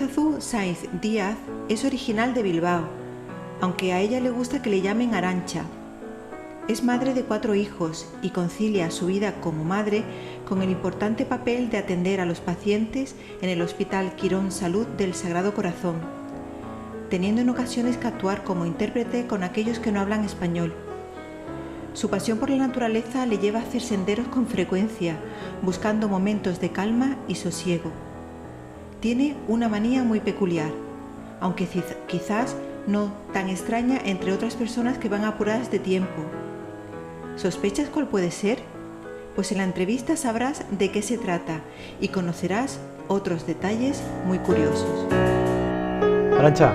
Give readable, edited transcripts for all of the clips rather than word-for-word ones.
Aránzazu Sainz Díaz es original de Bilbao, aunque a ella le gusta que le llamen Arantxa. Es madre de 4 hijos y concilia su vida como madre con el importante papel de atender a los pacientes en el Hospital Quirón Salud del Sagrado Corazón, teniendo en ocasiones que actuar como intérprete con aquellos que no hablan español. Su pasión por la naturaleza le lleva a hacer senderos con frecuencia, buscando momentos de calma y sosiego. Tiene una manía muy peculiar, aunque quizás no tan extraña entre otras personas que van apuradas de tiempo. ¿Sospechas cuál puede ser? Pues en la entrevista sabrás de qué se trata y conocerás otros detalles muy curiosos. Arantxa,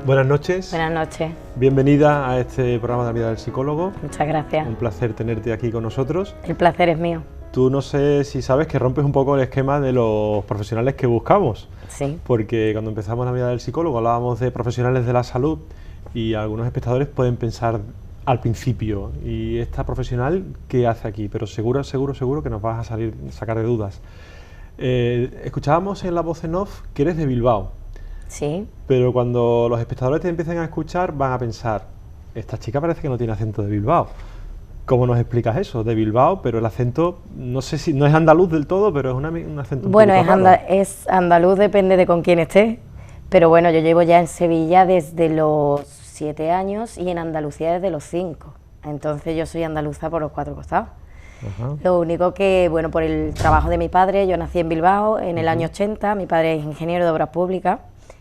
buenas noches. Buenas noches. Bienvenida a este programa de la vida del psicólogo. Muchas gracias. Un placer tenerte aquí con nosotros. El placer es mío. Tú no sé si sabes que rompes un poco el esquema de los profesionales que buscamos. Sí. Porque cuando empezamos la vida del psicólogo hablábamos de profesionales de la salud y algunos espectadores pueden pensar al principio, ¿y esta profesional qué hace aquí? Pero seguro que nos vas a sacar de dudas. Escuchábamos en la voz en off que eres de Bilbao. Sí. Pero cuando los espectadores te empiecen a escuchar van a pensar, esta chica parece que no tiene acento de Bilbao. ¿Cómo nos explicas eso? De Bilbao, pero el acento, no sé si no es andaluz del todo, pero es un acento un bueno, poquito es andaluz, depende de con quién esté. Pero bueno, yo llevo ya en Sevilla desde los 7 años y en Andalucía desde los 5. Entonces yo soy andaluza por los 4 costados. Ajá. Lo único que, bueno, por el trabajo de mi padre, yo nací en Bilbao en el año 80, mi padre es ingeniero de obras públicas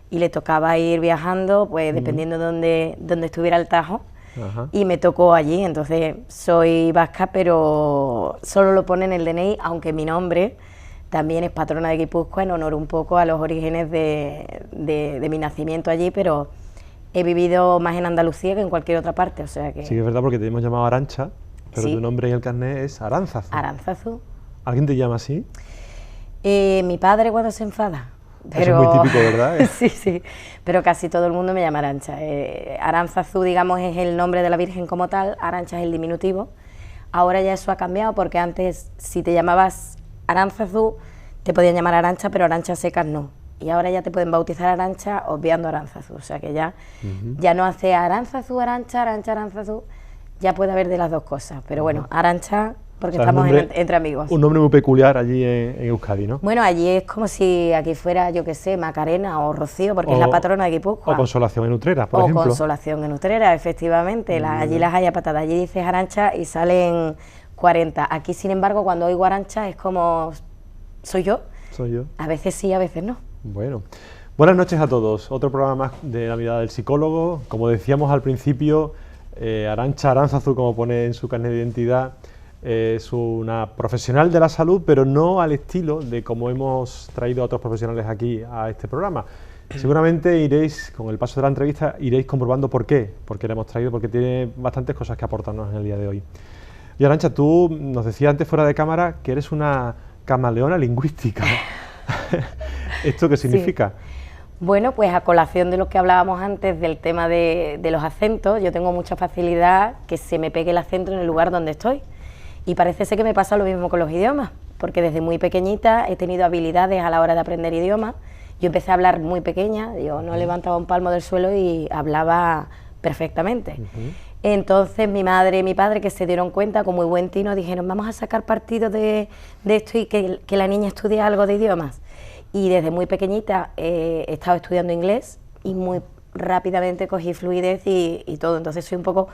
y le tocaba ir viajando, pues dependiendo de dónde estuviera el tajo. Ajá. Y me tocó allí, entonces soy vasca, pero solo lo pone en el DNI, aunque mi nombre también es patrona de Guipúzcoa, en honor un poco a los orígenes de mi nacimiento allí, pero he vivido más en Andalucía que en cualquier otra parte, o sea que... Sí, es verdad, porque te hemos llamado Arantxa, pero Sí. tu nombre en el carnet es Aránzazu. Aránzazu. ¿Alguien te llama así? Mi padre cuando se enfada. Eso es muy típico, ¿verdad? Sí, sí, pero casi todo el mundo me llama Arantxa. Aránzazu, digamos, es el nombre de la Virgen como tal, Arantxa es el diminutivo. Ahora ya eso ha cambiado porque antes, si te llamabas Aránzazu, te podían llamar Arantxa, pero Arantxa secas no. Y ahora ya te pueden bautizar Arantxa obviando Aránzazu, o sea que ya no hace Aránzazu, Arantxa, Arantxa, Aránzazu, ya puede haber de las dos cosas. Pero bueno, Arantxa, porque O sea, estamos nombre, entre amigos. Un nombre muy peculiar allí en Euskadi, ¿no? Bueno, allí es como si aquí fuera, yo qué sé, Macarena o Rocío, porque es la patrona de Guipúzcoa. O Consolación en Utrera, por ejemplo. O Consolación en Utrera, efectivamente. Allí las hay a patadas. Allí dices Arantxa y salen 40. Aquí, sin embargo, cuando oigo Arantxa es como, ¿soy yo? Soy yo. A veces sí, a veces no. Bueno, buenas noches a todos. Otro programa más de la mirada del psicólogo. Como decíamos al principio, Arantxa Aránzazu, como pone en su carnet de identidad, es una profesional de la salud, pero no al estilo de como hemos traído a otros profesionales aquí a este programa. Seguramente iréis, con el paso de la entrevista, iréis comprobando por qué la hemos traído, porque tiene bastantes cosas que aportarnos en el día de hoy. Y Arantxa, tú nos decías antes fuera de cámara que eres una camaleona lingüística. ¿Esto qué significa? Sí. Bueno, pues a colación de lo que hablábamos antes del tema de los acentos, yo tengo mucha facilidad que se me pegue el acento en el lugar donde estoy. Y parece ser que me pasa lo mismo con los idiomas, porque desde muy pequeñita he tenido habilidades a la hora de aprender idiomas. Yo empecé a hablar muy pequeña, yo no levantaba un palmo del suelo y hablaba perfectamente. Entonces mi madre y mi padre, que se dieron cuenta con muy buen tino, dijeron, vamos a sacar partido de esto y que la niña estudie algo de idiomas. Y desde muy pequeñita he estado estudiando inglés y muy rápidamente cogí fluidez y todo. Entonces soy un poco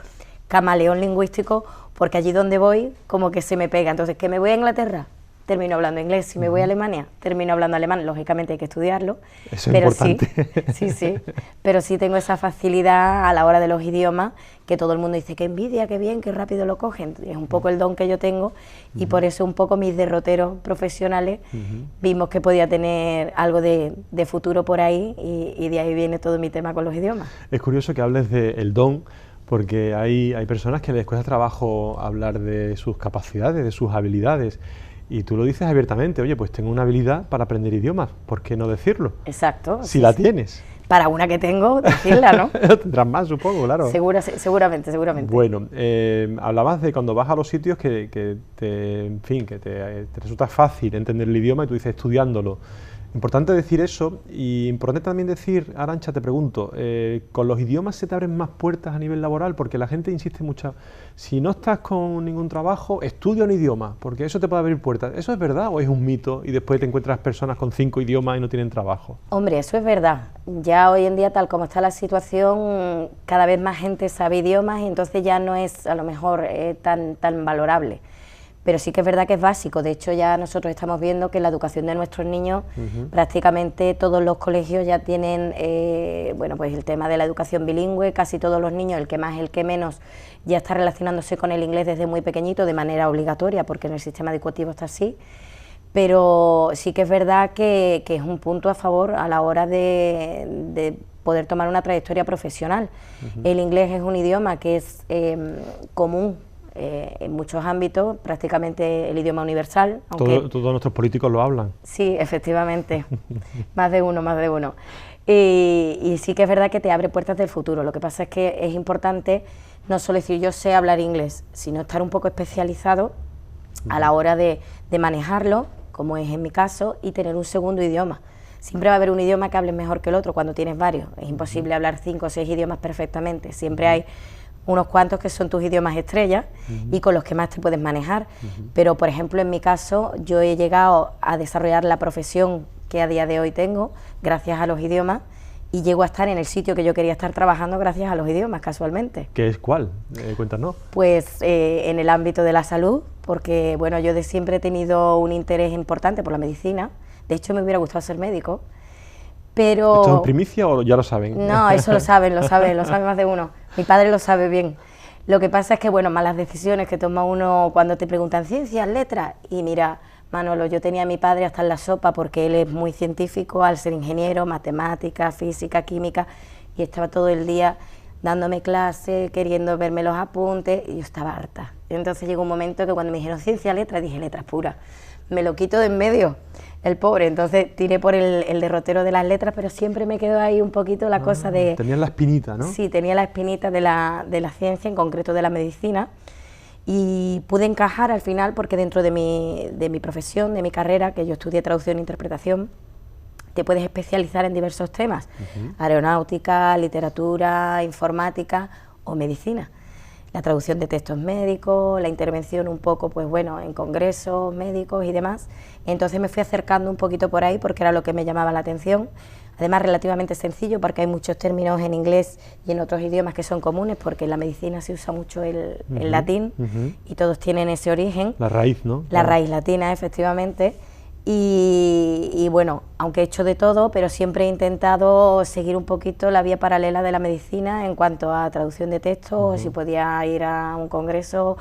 camaleón lingüístico, porque allí donde voy como que se me pega. Entonces, que me voy a Inglaterra, termino hablando inglés. Si me voy a Alemania, termino hablando alemán. Lógicamente hay que estudiarlo. Eso es importante. Sí, pero sí tengo esa facilidad a la hora de los idiomas, que todo el mundo dice, qué envidia, qué bien, qué rápido lo cogen. Es un poco el don que yo tengo y por eso un poco mis derroteros profesionales vimos que podía tener algo de futuro por ahí y de ahí viene todo mi tema con los idiomas. Es curioso que hables del don, porque hay personas que les cuesta trabajo hablar de sus capacidades, de sus habilidades, y tú lo dices abiertamente, oye, pues tengo una habilidad para aprender idiomas, ¿por qué no decirlo? Exacto. Si la tienes. Para una que tengo, decirla, ¿no? Tendrás más, supongo, claro. Seguramente. Bueno, hablabas de cuando vas a los sitios que te resulta fácil entender el idioma y tú dices estudiándolo. Importante decir eso, y importante también decir, Arantxa, te pregunto, ¿con los idiomas se te abren más puertas a nivel laboral? Porque la gente insiste mucho, si no estás con ningún trabajo, estudia un idioma, porque eso te puede abrir puertas. ¿Eso es verdad o es un mito y después te encuentras personas con 5 idiomas y no tienen trabajo? Hombre, eso es verdad. Ya hoy en día, tal como está la situación, cada vez más gente sabe idiomas y entonces ya no es a lo mejor tan valorable. Pero sí que es verdad que es básico. De hecho, ya nosotros estamos viendo que en la educación de nuestros niños prácticamente todos los colegios ya tienen bueno, pues el tema de la educación bilingüe. Casi todos los niños, el que más, el que menos, ya está relacionándose con el inglés desde muy pequeñito de manera obligatoria, porque en el sistema educativo está así. Pero sí que es verdad que es un punto a favor a la hora de poder tomar una trayectoria profesional. El inglés es un idioma que es común en muchos ámbitos, prácticamente el idioma universal. Aunque Todos nuestros políticos lo hablan. Sí, efectivamente, más de uno, más de uno. Y sí que es verdad que te abre puertas del futuro. Lo que pasa es que es importante no solo decir yo sé hablar inglés, sino estar un poco especializado a la hora de manejarlo, como es en mi caso, y tener un segundo idioma. Siempre va a haber un idioma que hables mejor que el otro cuando tienes varios. Es imposible hablar 5 o 6 idiomas perfectamente. Siempre hay unos cuantos que son tus idiomas estrellas y con los que más te puedes manejar. Pero, por ejemplo, en mi caso, yo he llegado a desarrollar la profesión que a día de hoy tengo gracias a los idiomas y llego a estar en el sitio que yo quería estar trabajando gracias a los idiomas, casualmente. ¿Qué es cuál? Cuéntanos. Pues en el ámbito de la salud, porque bueno, yo de siempre he tenido un interés importante por la medicina. De hecho, me hubiera gustado ser médico, pero... ¿Esto es en primicia o ya lo saben? No, eso lo sabe más de uno. Mi padre lo sabe bien. Lo que pasa es que, bueno, malas decisiones que toma uno cuando te preguntan ciencias, letras, y mira, Manolo, yo tenía a mi padre hasta en la sopa porque él es muy científico, al ser ingeniero, matemática, física, química, y estaba todo el día dándome clases, queriendo verme los apuntes, y yo estaba harta. Entonces llegó un momento que cuando me dijeron ciencia, letras, dije letras puras. Me lo quito de en medio, el pobre, entonces tiré por el derrotero de las letras, pero siempre me quedó ahí un poquito la cosa de... Tenías la espinita, ¿no? Sí, tenía la espinita de la ciencia, en concreto de la medicina, y pude encajar al final porque dentro de mi profesión, de mi carrera, que yo estudié traducción e interpretación, te puedes especializar en diversos temas, aeronáutica, literatura, informática o medicina. La traducción de textos médicos, la intervención un poco, pues bueno, en congresos médicos y demás. Entonces me fui acercando un poquito por ahí porque era lo que me llamaba la atención. Además, relativamente sencillo porque hay muchos términos en inglés y en otros idiomas que son comunes, porque en la medicina se usa mucho el latín y todos tienen ese origen. La raíz, ¿no? La raíz latina, efectivamente. Y bueno, aunque he hecho de todo, pero siempre he intentado seguir un poquito la vía paralela de la medicina en cuanto a traducción de textos, o si podía ir a un congreso,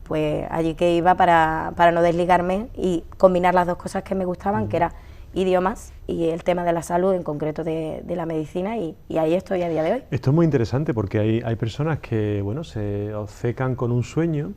pues allí que iba para no desligarme y combinar las dos cosas que me gustaban, que era idiomas y el tema de la salud, en concreto de la medicina, y ahí estoy a día de hoy. Esto es muy interesante porque hay personas que, bueno, se obcecan con un sueño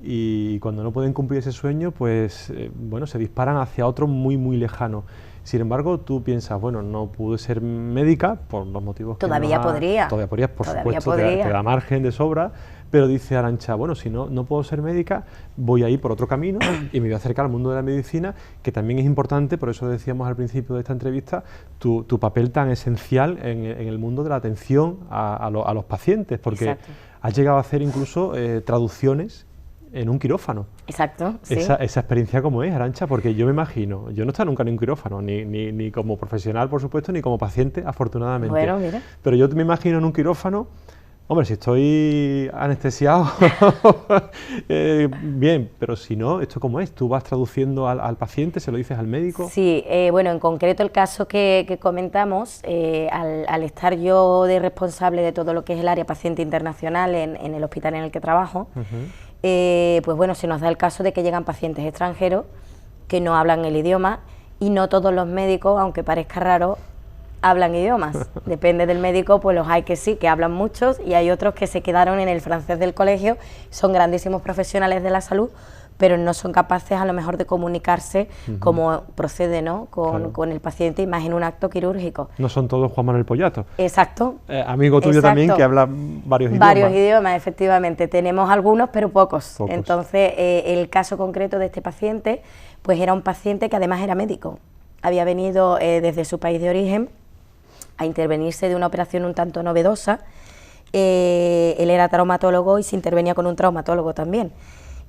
y cuando no pueden cumplir ese sueño, pues, bueno, se disparan hacia otro muy, muy lejano. Sin embargo, tú piensas, bueno, no pude ser médica por los motivos que Todavía podría, por supuesto, te da margen de sobra, pero dice Arantxa, bueno, si no puedo ser médica, voy a ir por otro camino y me voy a acercar al mundo de la medicina, que también es importante, por eso decíamos al principio de esta entrevista, tu papel tan esencial en el mundo de la atención a los pacientes, porque has llegado a hacer incluso traducciones en un quirófano. Exacto, sí. Esa experiencia, ¿cómo es, Arantxa? Porque yo me imagino, yo no he estado nunca en un quirófano, ni como profesional, por supuesto, ni como paciente, afortunadamente. Bueno, mira. Pero yo me imagino en un quirófano, hombre, si estoy anestesiado, bien, pero si no, ¿esto cómo es? ¿Tú vas traduciendo al paciente, se lo dices al médico? Sí, bueno, en concreto el caso que comentamos, al estar yo de responsable de todo lo que es el área paciente internacional en el hospital en el que trabajo, pues bueno, se nos da el caso de que llegan pacientes extranjeros que no hablan el idioma, y no todos los médicos, aunque parezca raro, hablan idiomas. Depende del médico, pues los hay que sí, que hablan muchos, y hay otros que se quedaron en el francés del colegio, son grandísimos profesionales de la salud, pero no son capaces a lo mejor de comunicarse como procede, ¿no? Con el paciente, y más en un acto quirúrgico. No son todos Juan Manuel Pollato. Exacto. Amigo tuyo también, que habla varios idiomas. Varios idiomas, efectivamente. Tenemos algunos, pero pocos. Entonces, el caso concreto de este paciente, pues era un paciente que además era médico. había venido desde su país de origen a intervenirse de una operación un tanto novedosa. Él era traumatólogo y se intervenía con un traumatólogo también.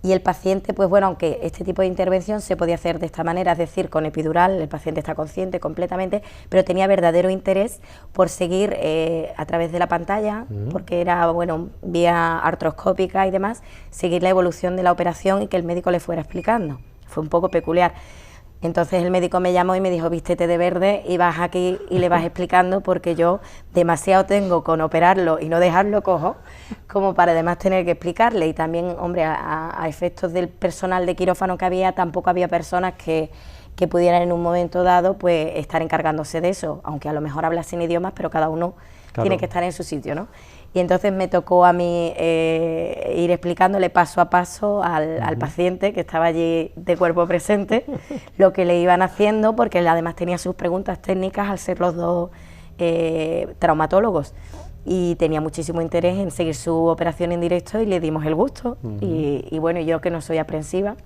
Y el paciente, pues bueno, aunque este tipo de intervención se podía hacer de esta manera, es decir, con epidural, el paciente está consciente completamente, pero tenía verdadero interés por seguir a través de la pantalla, porque era, bueno, vía artroscópica y demás, seguir la evolución de la operación y que el médico le fuera explicando. Fue un poco peculiar. Entonces el médico me llamó y me dijo, vístete de verde y vas aquí y le vas explicando, porque yo demasiado tengo con operarlo y no dejarlo cojo, como para además tener que explicarle. Y también, hombre, a efectos del personal de quirófano que había, tampoco había personas que pudieran en un momento dado pues estar encargándose de eso, aunque a lo mejor hablasen idiomas, pero cada uno tiene que estar en su sitio, ¿no? Y entonces me tocó a mí ir explicándole paso a paso al paciente, que estaba allí de cuerpo presente, lo que le iban haciendo, porque él además tenía sus preguntas técnicas al ser los dos traumatólogos, y tenía muchísimo interés en seguir su operación en directo y le dimos el gusto. Y bueno, yo que no soy aprensiva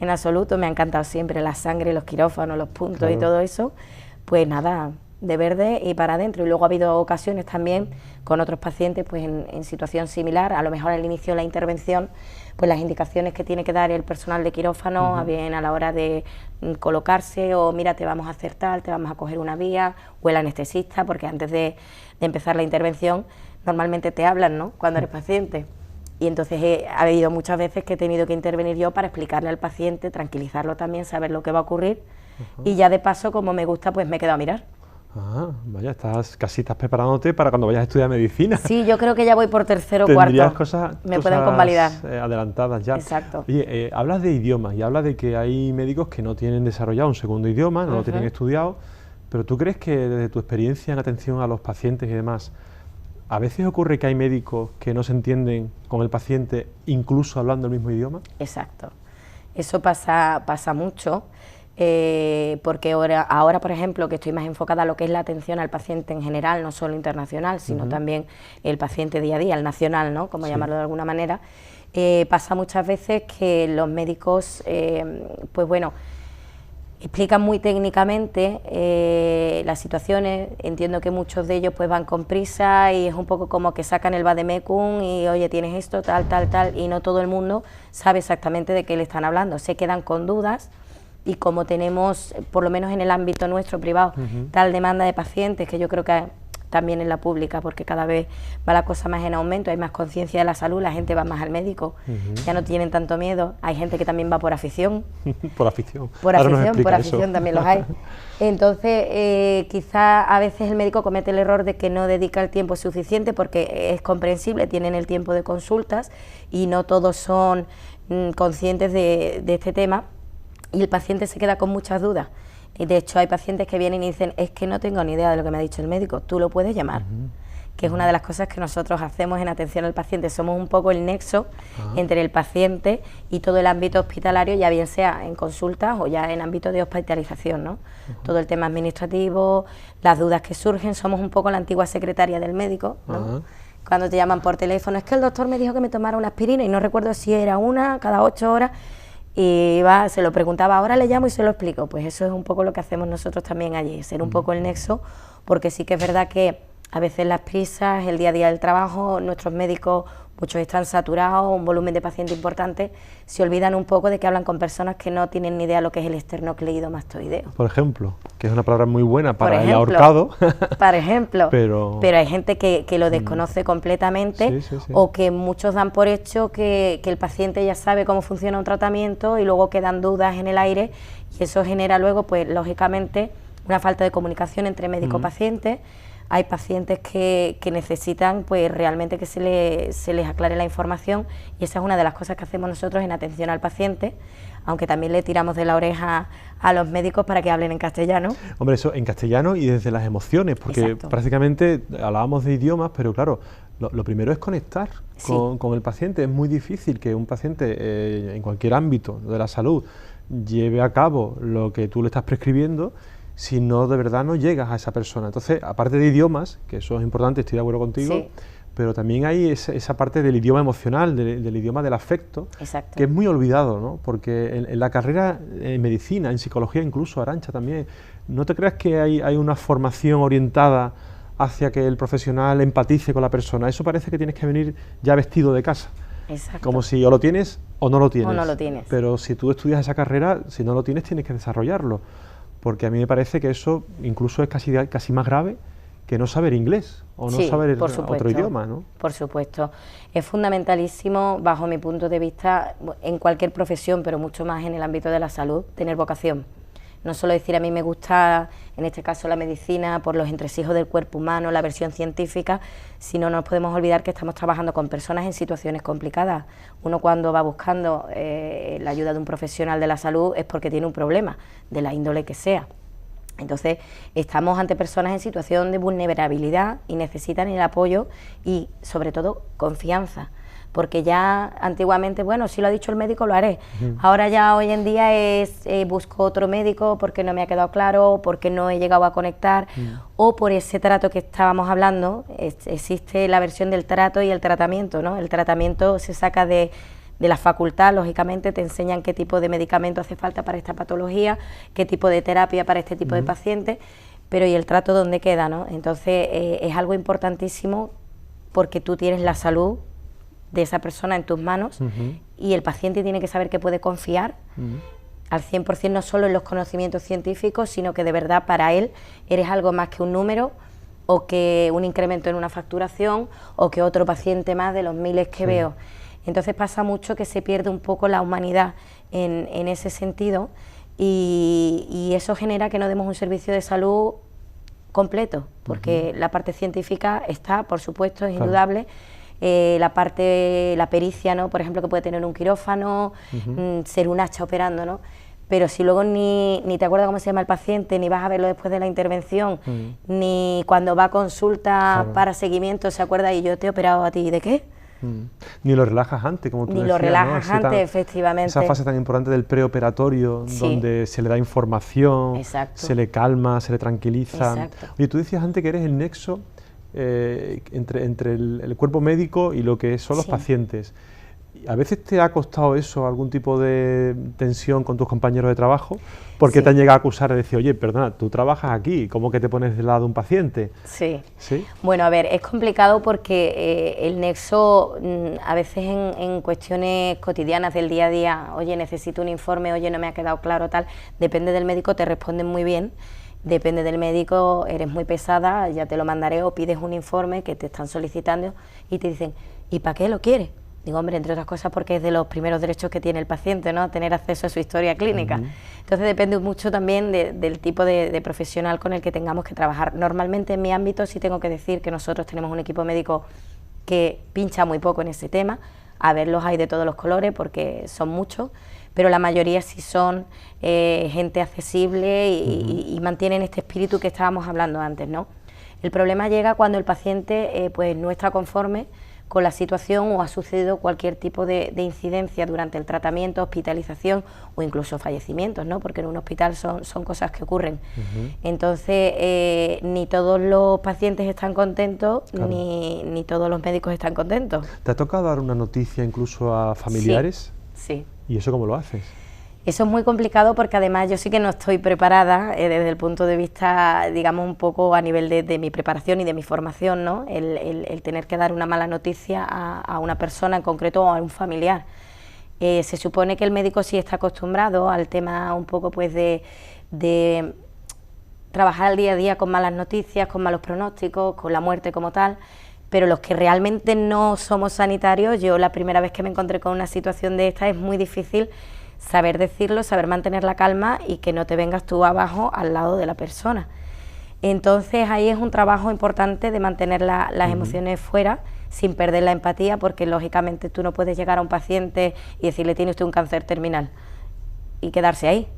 en absoluto, me ha encantado siempre la sangre, los quirófanos, los puntos y todo eso, pues nada, de verde y para adentro. Y luego ha habido ocasiones también con otros pacientes pues en situación similar, a lo mejor al inicio de la intervención, pues las indicaciones que tiene que dar el personal de quirófano, bien a la hora de colocarse, o mira, te vamos a hacer tal, te vamos a coger una vía, o el anestesista, porque antes de empezar la intervención normalmente te hablan, ¿no?, cuando eres paciente. Y entonces ha habido muchas veces que he tenido que intervenir yo para explicarle al paciente, tranquilizarlo también, saber lo que va a ocurrir, y ya de paso, como me gusta, pues me quedo a mirar. Ah, vaya, casi estás preparándote para cuando vayas a estudiar medicina. Sí, yo creo que ya voy por tercero o Tendrías cuarto. Me pueden convalidar. Adelantadas ya. Exacto. Oye, hablas de idiomas y hablas de que hay médicos que no tienen desarrollado un segundo idioma, no lo tienen estudiado, pero ¿tú crees que desde tu experiencia en atención a los pacientes y demás, a veces ocurre que hay médicos que no se entienden con el paciente incluso hablando el mismo idioma? Exacto. Eso pasa mucho. Porque ahora, por ejemplo, que estoy más enfocada a lo que es la atención al paciente en general, no solo internacional, sino también el paciente día a día, el nacional, ¿no?, como llamarlo de alguna manera, pasa muchas veces que los médicos, pues bueno, explican muy técnicamente las situaciones. Entiendo que muchos de ellos pues van con prisa y es un poco como que sacan el vademecum y oye, tienes esto, tal, tal, tal, y no todo el mundo sabe exactamente de qué le están hablando, se quedan con dudas. Y como tenemos, por lo menos en el ámbito nuestro privado, tal demanda de pacientes, que yo creo que también en la pública, porque cada vez va la cosa más en aumento, hay más conciencia de la salud, la gente va más al médico, ya no tienen tanto miedo, hay gente que también va por afición. Por afición. Por afición también los hay. Entonces, quizá a veces el médico comete el error de que no dedica el tiempo suficiente, porque es comprensible, tienen el tiempo de consultas y no todos son conscientes de este tema. Y el paciente se queda con muchas dudas. Y de hecho hay pacientes que vienen y dicen, es que no tengo ni idea de lo que me ha dicho el médico, tú lo puedes llamar. Que es una de las cosas que nosotros hacemos en atención al paciente, somos un poco el nexo entre el paciente y todo el ámbito hospitalario, ya bien sea en consultas o ya en ámbito de hospitalización, ¿no? Todo el tema administrativo, las dudas que surgen, somos un poco la antigua secretaria del médico, ¿no? Cuando te llaman por teléfono, es que el doctor me dijo que me tomara una aspirina y no recuerdo si era una cada 8 horas, y se lo preguntaba, ahora le llamo y se lo explico. Pues eso es un poco lo que hacemos nosotros también allí, ser un poco el nexo, porque sí que es verdad que a veces las prisas, el día a día del trabajo, nuestros médicos, muchos están saturados, un volumen de pacientes importante, se olvidan un poco de que hablan con personas que no tienen ni idea lo que es el esternocleidomastoideo. Por ejemplo, que es una palabra muy buena para el ahorcado. Por ejemplo, pero hay gente que lo desconoce completamente, o que muchos dan por hecho que el paciente ya sabe cómo funciona un tratamiento y luego quedan dudas en el aire, y eso genera luego, pues lógicamente, una falta de comunicación entre médico-paciente. Hay pacientes que necesitan pues realmente que se les aclare la información, y esa es una de las cosas que hacemos nosotros en atención al paciente, aunque también le tiramos de la oreja a los médicos para que hablen en castellano. Hombre, eso en castellano y desde las emociones, porque prácticamente hablábamos de idiomas, pero claro, lo primero es conectar con el paciente. Es muy difícil que un paciente en cualquier ámbito de la salud lleve a cabo lo que tú le estás prescribiendo si no de verdad no llegas a esa persona. Entonces, aparte de idiomas, que eso es importante, estoy de acuerdo contigo, pero también hay esa parte del idioma emocional, del idioma del afecto, Exacto. que es muy olvidado, ¿no? Porque en la carrera, en medicina, en psicología incluso, Arantxa también, ¿no te creas que hay una formación orientada hacia que el profesional empatice con la persona? Eso parece que tienes que venir ya vestido de casa. Exacto. Como si o lo tienes o no lo tienes. O no lo tienes. Pero si tú estudias esa carrera, si no lo tienes, tienes que desarrollarlo. Porque a mí me parece que eso incluso es casi más grave que no saber inglés o no saber otro idioma, ¿no? Por supuesto. Es fundamentalísimo, bajo mi punto de vista, en cualquier profesión, pero mucho más en el ámbito de la salud, tener vocación. No solo decir a mí me gusta, en este caso la medicina, por los entresijos del cuerpo humano, la versión científica, sino no nos podemos olvidar que estamos trabajando con personas en situaciones complicadas. Uno cuando va buscando la ayuda de un profesional de la salud es porque tiene un problema, de la índole que sea. Entonces, estamos ante personas en situación de vulnerabilidad y necesitan el apoyo y, sobre todo, confianza. Porque ya antiguamente, bueno, si lo ha dicho el médico, lo haré. Ahora ya hoy en día busco otro médico porque no me ha quedado claro, porque no he llegado a conectar, o por ese trato que estábamos hablando. Existe la versión del trato y el tratamiento, ¿no? El tratamiento se saca de la facultad, lógicamente te enseñan qué tipo de medicamento hace falta para esta patología, qué tipo de terapia para este tipo de pacientes, pero ¿y el trato dónde queda, no? Entonces es algo importantísimo porque tú tienes la salud de esa persona en tus manos y el paciente tiene que saber que puede confiar al 100% no solo en los conocimientos científicos, sino que de verdad para él eres algo más que un número o que un incremento en una facturación o que otro paciente más de los miles que veo. Entonces pasa mucho que se pierde un poco la humanidad en ese sentido y eso genera que no demos un servicio de salud completo, porque la parte científica está, por supuesto, es indudable. La pericia, ¿no? Por ejemplo, que puede tener un quirófano, ser un hacha operando, ¿no? Pero si luego ni te acuerdas cómo se llama el paciente, ni vas a verlo después de la intervención, ni cuando va a consulta para seguimiento se acuerda y yo te he operado a ti, ¿de qué? Ni lo relajas antes, como tú decías, lo relajas, ¿no? antes, efectivamente. Esa fase tan importante del preoperatorio, donde se le da información, se le calma, se le tranquiliza. Oye, tú decías antes que eres el nexo entre el cuerpo médico y lo que son los pacientes. ¿A veces te ha costado eso, algún tipo de tensión con tus compañeros de trabajo? Porque te han llegado a acusar de decir, oye, perdona, tú trabajas aquí, ¿cómo que te pones del lado de un paciente? Sí. Bueno, a ver, es complicado porque el nexo, a veces en cuestiones cotidianas del día a día, oye, necesito un informe, oye, no me ha quedado claro, tal, depende del médico, te responden muy bien. Depende del médico, eres muy pesada, ya te lo mandaré, o pides un informe que te están solicitando y te dicen, ¿y para qué lo quieres? Digo, hombre, entre otras cosas porque es de los primeros derechos que tiene el paciente, ¿no? Tener acceso a su historia clínica. Entonces depende mucho también del tipo de profesional con el que tengamos que trabajar. Normalmente en mi ámbito sí tengo que decir que nosotros tenemos un equipo médico que pincha muy poco en ese tema. A ver, los hay de todos los colores porque son muchos, pero la mayoría sí son gente accesible y mantienen este espíritu que estábamos hablando antes, ¿no? El problema llega cuando el paciente pues no está conforme con la situación o ha sucedido cualquier tipo de incidencia durante el tratamiento, hospitalización o incluso fallecimientos, ¿no? Porque en un hospital son cosas que ocurren. Entonces, ni todos los pacientes están contentos, ni todos los médicos están contentos. ¿Te ha tocado dar una noticia incluso a familiares? Sí. ¿Y eso cómo lo haces? Eso es muy complicado porque además yo sí que no estoy preparada desde el punto de vista, digamos, un poco a nivel de mi preparación y de mi formación, ¿no? El tener que dar una mala noticia a una persona en concreto o a un familiar. Se supone que el médico sí está acostumbrado al tema un poco pues de trabajar al día a día con malas noticias, con malos pronósticos, con la muerte como tal, pero los que realmente no somos sanitarios, yo la primera vez que me encontré con una situación de esta es muy difícil saber decirlo, saber mantener la calma y que no te vengas tú abajo al lado de la persona. Entonces ahí es un trabajo importante de mantener las emociones fuera sin perder la empatía, porque lógicamente tú no puedes llegar a un paciente y decirle tiene usted un cáncer terminal y quedarse ahí,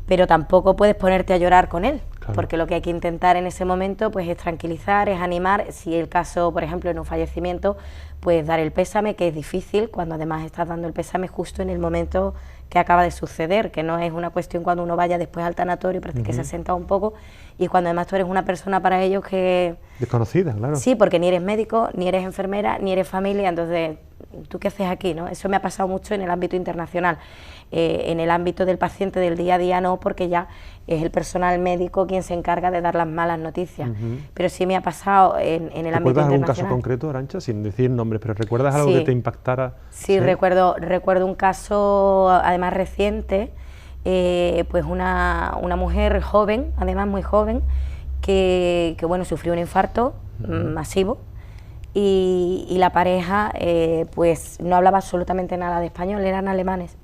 pero tampoco puedes ponerte a llorar con él, Claro. Porque lo que hay que intentar en ese momento pues es tranquilizar, es animar, si el caso, por ejemplo, en un fallecimiento, pues dar el pésame, que es difícil, cuando además estás dando el pésame justo en el momento que acaba de suceder, que no es una cuestión cuando uno vaya después al tanatorio, parece que se ha sentado un poco, y cuando además tú eres una persona para ellos que... Desconocida, claro. Sí, porque ni eres médico, ni eres enfermera, ni eres familia, entonces, ¿tú qué haces aquí, no? Eso me ha pasado mucho en el ámbito internacional. En el ámbito del paciente del día a día no, porque ya es el personal médico quien se encarga de dar las malas noticias. Pero sí me ha pasado en el ámbito internacional. ¿Recuerdas algún caso concreto, Arantxa? Sin decir nombres, pero ¿recuerdas algo que te impactara? Sí, recuerdo un caso, además reciente, pues una mujer joven, además muy joven, que bueno, sufrió un infarto masivo, y la pareja pues no hablaba absolutamente nada de español, eran alemanes,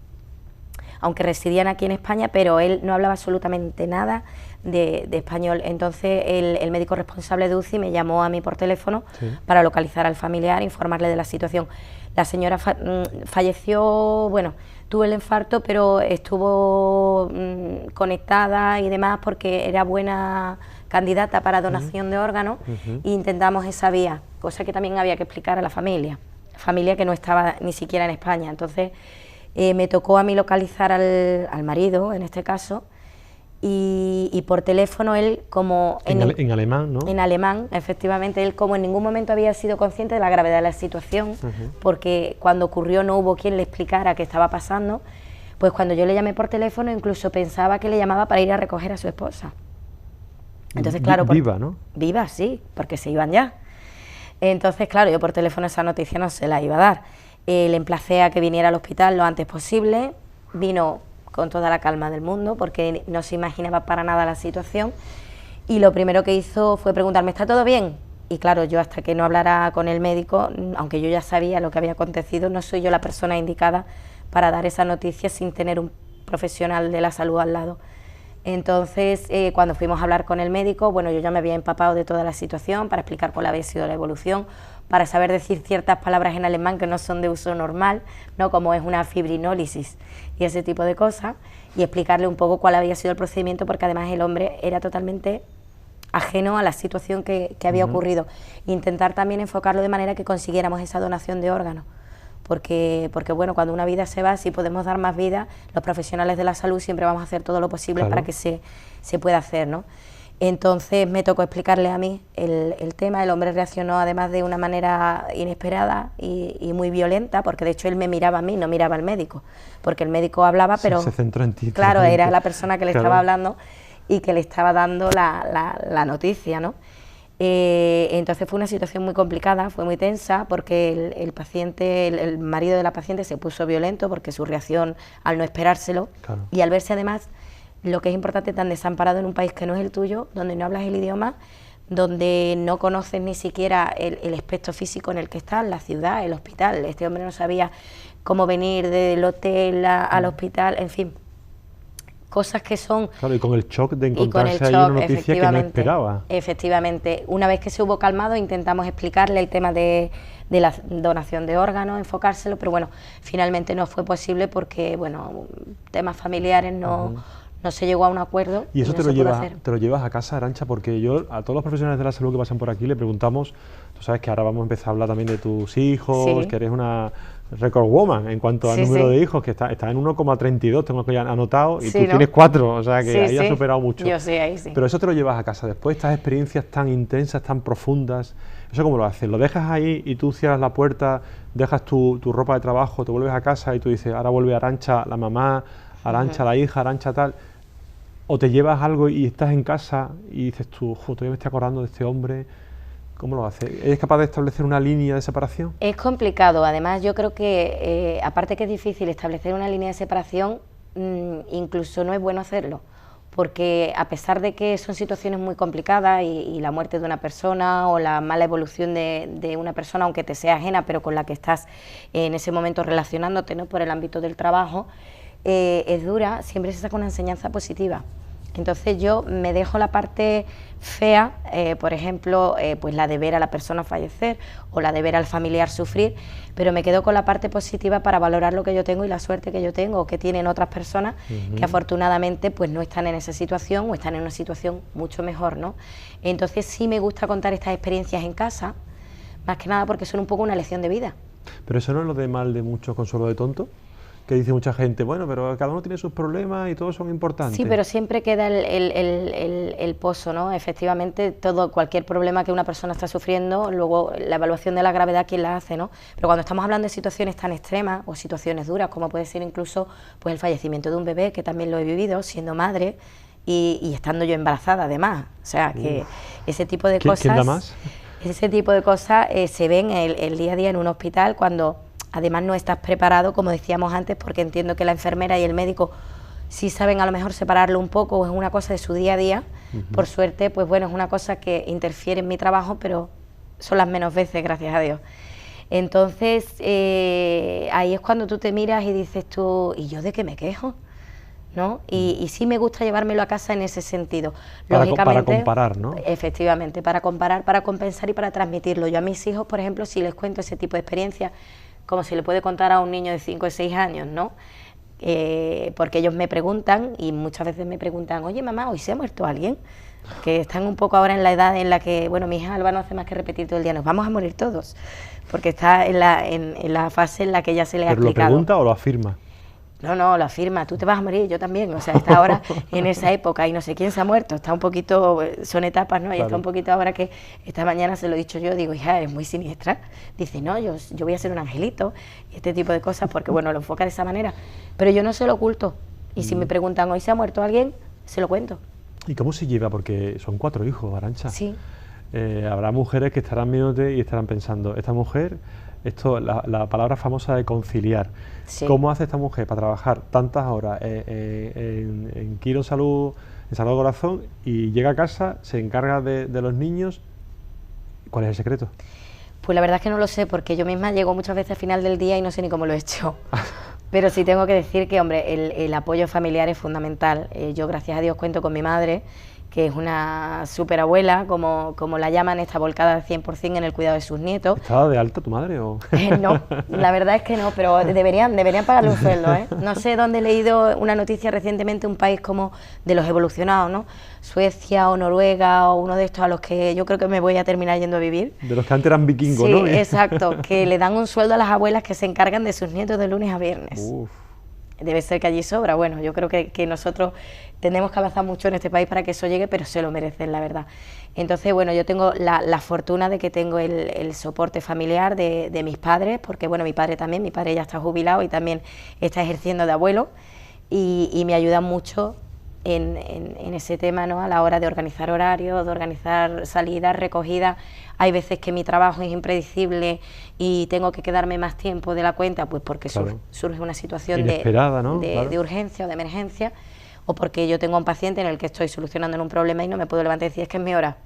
aunque residían aquí en España, pero él no hablaba absolutamente nada de español. Entonces el médico responsable de UCI me llamó a mí por teléfono para localizar al familiar e informarle de la situación. La señora falleció, bueno, tuvo el infarto, pero estuvo conectada y demás porque era buena candidata para donación de órganos, e intentamos esa vía, cosa que también había que explicar a la familia que no estaba ni siquiera en España. Entonces me tocó a mí localizar al marido, en este caso, y por teléfono él, como... En alemán, ¿no? En alemán, efectivamente, él como en ningún momento había sido consciente de la gravedad de la situación, porque cuando ocurrió no hubo quien le explicara qué estaba pasando, pues cuando yo le llamé por teléfono incluso pensaba que le llamaba para ir a recoger a su esposa. Entonces, claro... Viva, ¿no? Viva, sí, porque se iban ya. Entonces, claro, yo por teléfono esa noticia no se la iba a dar. Le emplacé a que viniera al hospital lo antes posible, vino con toda la calma del mundo porque no se imaginaba para nada la situación, y lo primero que hizo fue preguntarme, ¿está todo bien? Y claro, yo hasta que no hablara con el médico, aunque yo ya sabía lo que había acontecido, no soy yo la persona indicada para dar esa noticia sin tener un profesional de la salud al lado. Entonces, cuando fuimos a hablar con el médico, bueno, yo ya me había empapado de toda la situación para explicar cuál había sido la evolución, para saber decir ciertas palabras en alemán que no son de uso normal, ¿no? Como es una fibrinólisis y ese tipo de cosas, y explicarle un poco cuál había sido el procedimiento, porque además el hombre era totalmente ajeno a la situación que había ocurrido. Intentar también enfocarlo de manera que consiguiéramos esa donación de órganos. Porque bueno, cuando una vida se va, si podemos dar más vida, los profesionales de la salud siempre vamos a hacer todo lo posible para que se pueda hacer, ¿no? Entonces me tocó explicarle a mí el tema. El hombre reaccionó además de una manera inesperada y muy violenta, porque de hecho él me miraba a mí, no miraba al médico, porque el médico hablaba, pero se centró en ti. Claro, era la persona que le estaba hablando y que le estaba dando la noticia, ¿no? Entonces fue una situación muy complicada, fue muy tensa, porque el paciente, el marido de la paciente se puso violento porque su reacción al no esperárselo, y al verse además, lo que es importante, tan desamparado en un país que no es el tuyo, donde no hablas el idioma, donde no conoces ni siquiera el aspecto físico en el que estás, la ciudad, el hospital. Este hombre no sabía cómo venir del hotel al hospital, en fin, cosas que son... Claro, y con el shock de encontrarse ahí una noticia que no esperaba. Efectivamente. Una vez que se hubo calmado, intentamos explicarle el tema de la donación de órganos, enfocárselo, pero bueno, finalmente no fue posible porque, bueno, temas familiares no se llegó a un acuerdo. ¿Y eso no te lo llevas a casa, Arantxa? Porque yo a todos los profesionales de la salud que pasan por aquí le preguntamos, tú sabes que ahora vamos a empezar a hablar también de tus hijos, que eres una record woman en cuanto al número de hijos, que está en 1,32, tengo que ya anotado, y tú tienes 4, o sea que ahí has superado mucho. Yo sí, ahí sí. Pero eso te lo llevas a casa después, estas experiencias tan intensas, tan profundas, ¿eso cómo lo haces? ¿Lo dejas ahí y tú cierras la puerta, dejas tu ropa de trabajo, te vuelves a casa y tú dices, ahora vuelve Arantxa, la mamá, Arantxa, la hija, Arantxa tal? ¿O te llevas algo y estás en casa y dices tú, todavía me estoy acordando de este hombre? ¿Cómo lo haces? ¿Eres capaz de establecer una línea de separación? Es complicado. Además, yo creo que, aparte que es difícil establecer una línea de separación, incluso no es bueno hacerlo. Porque a pesar de que son situaciones muy complicadas y la muerte de una persona o la mala evolución de una persona, aunque te sea ajena, pero con la que estás en ese momento relacionándote, ¿no?, por el ámbito del trabajo, es dura, siempre se saca una enseñanza positiva. Entonces yo me dejo la parte fea, por ejemplo, pues la de ver a la persona fallecer o la de ver al familiar sufrir, pero me quedo con la parte positiva para valorar lo que yo tengo y la suerte que yo tengo o que tienen otras personas que afortunadamente pues no están en esa situación o están en una situación mucho mejor, ¿no? Entonces sí me gusta contar estas experiencias en casa, más que nada porque son un poco una lección de vida. Pero eso no es lo de mal de mucho consuelo de tonto, que dice mucha gente, bueno, pero cada uno tiene sus problemas y todos son importantes. Sí, pero siempre queda el pozo, ¿no? Efectivamente, cualquier problema que una persona está sufriendo, luego la evaluación de la gravedad, ¿quién la hace, no? Pero cuando estamos hablando de situaciones tan extremas o situaciones duras, como puede ser incluso pues el fallecimiento de un bebé, que también lo he vivido siendo madre y estando yo embarazada además, o sea, que ese tipo de cosas... ¿Quién da más? Ese tipo de cosas se ven el día a día en un hospital cuando además no estás preparado, como decíamos antes, porque entiendo que la enfermera y el médico sí saben a lo mejor separarlo un poco, o es una cosa de su día a día. Por suerte, pues bueno, es una cosa que interfiere en mi trabajo, pero son las menos veces, gracias a Dios. Entonces, ahí es cuando tú te miras y dices tú, ¿y yo de qué me quejo? ¿No? Y sí me gusta llevármelo a casa en ese sentido. Para comparar, ¿no? Efectivamente, para comparar, para compensar y para transmitirlo. Yo a mis hijos, por ejemplo, si les cuento ese tipo de experiencias, como se le puede contar a un niño de 5 o 6 años, ¿no? Porque ellos me preguntan, y muchas veces me preguntan, oye mamá, ¿hoy se ha muerto alguien? Que están un poco ahora en la edad en la que, bueno, mi hija Alba no hace más que repetir todo el día, nos vamos a morir todos, porque está en la fase en la que ya se le ha explicado. ¿Pero lo pregunta o lo afirma? No, lo afirma, tú te vas a morir, yo también, o sea, está ahora en esa época y no sé quién se ha muerto, está un poquito, son etapas, ¿no? Y claro. Está un poquito ahora que esta mañana se lo he dicho yo, digo, hija, eres muy siniestra. Dice, no, yo voy a ser un angelito y este tipo de cosas, porque bueno, lo enfoca de esa manera, pero yo no se lo oculto. Y si me preguntan, ¿hoy se ha muerto alguien? Se lo cuento. ¿Y cómo se lleva? Porque son 4 hijos, Arantxa. Sí. Habrá mujeres que estarán viéndote y estarán pensando, esta mujer... la palabra famosa de conciliar. Sí. ¿Cómo hace esta mujer para trabajar tantas horas en Quiro Salud, en Salud Corazón, y llega a casa, se encarga de los niños? ¿Cuál es el secreto? Pues la verdad es que no lo sé, porque yo misma llego muchas veces al final del día y no sé ni cómo lo he hecho. Pero sí tengo que decir que, hombre, el apoyo familiar es fundamental. Yo, gracias a Dios, cuento con mi madre, que es una superabuela, como la llaman, está volcada al 100% en el cuidado de sus nietos. ¿Estaba de alta tu madre o...? No, la verdad es que no, pero deberían pagarle un sueldo, ¿eh? No sé dónde he leído una noticia recientemente, un país como de los evolucionados, ¿no? Suecia o Noruega o uno de estos a los que yo creo que me voy a terminar yendo a vivir. De los que antes eran vikingos, sí, ¿no? Sí, exacto, que le dan un sueldo a las abuelas que se encargan de sus nietos de lunes a viernes. Uf. Debe ser que allí sobra. Bueno, yo creo que nosotros tenemos que avanzar mucho en este país para que eso llegue, pero se lo merecen, la verdad. Entonces, bueno, yo tengo la fortuna de que tengo el soporte familiar de mis padres, porque, bueno, mi padre ya está jubilado y también está ejerciendo de abuelo, y me ayudan mucho en ese tema, ¿no? A la hora de organizar horarios, de organizar salidas, recogidas. Hay veces que mi trabajo es impredecible y tengo que quedarme más tiempo de la cuenta, pues porque claro. surge una situación inesperada, ¿no? Claro. de urgencia o de emergencia, o porque yo tengo a un paciente en el que estoy solucionando un problema y no me puedo levantar y decir, es que es mi hora.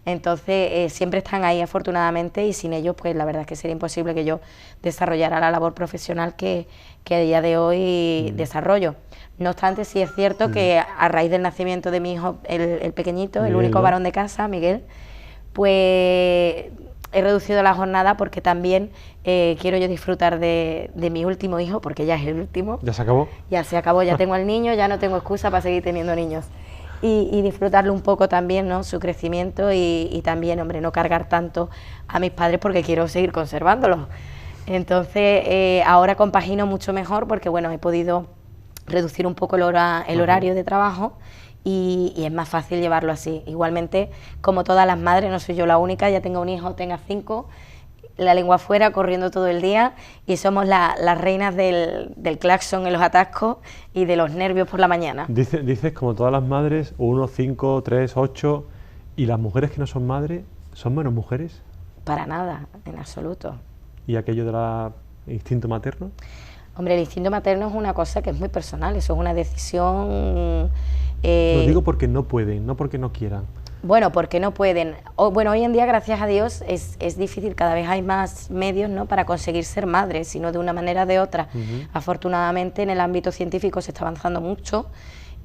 Entonces, siempre están ahí, afortunadamente, y sin ellos, pues la verdad es que sería imposible que yo desarrollara la labor profesional que a día de hoy desarrollo. No obstante, sí es cierto que a raíz del nacimiento de mi hijo, el pequeñito, Miguel, el único varón de casa, Miguel, pues he reducido la jornada porque también quiero yo disfrutar de mi último hijo, porque ya es el último. ¿Ya se acabó? Ya se acabó, ya tengo al niño, ya no tengo excusa para seguir teniendo niños. Y disfrutarlo un poco también, ¿no? Su crecimiento y también, hombre, no cargar tanto a mis padres porque quiero seguir conservándolos. Entonces, ahora compagino mucho mejor porque, bueno, he podido reducir un poco el horario de trabajo y es más fácil llevarlo así. Igualmente, como todas las madres, no soy yo la única, ya tenga un hijo, tenga 5, la lengua afuera, corriendo todo el día, y somos las reinas del claxon en los atascos y de los nervios por la mañana. Dices, como todas las madres, 1, 5, 3, 8, ¿y las mujeres que no son madres son menos mujeres? Para nada, en absoluto. ¿Y aquello del instinto materno? Hombre, el instinto materno es una cosa que es muy personal, eso es una decisión... Lo digo porque no pueden, no porque no quieran. Bueno, porque no pueden. Bueno, hoy en día, gracias a Dios, es difícil, cada vez hay más medios, ¿no?, para conseguir ser madre, sino de una manera o de otra. Afortunadamente, en el ámbito científico se está avanzando mucho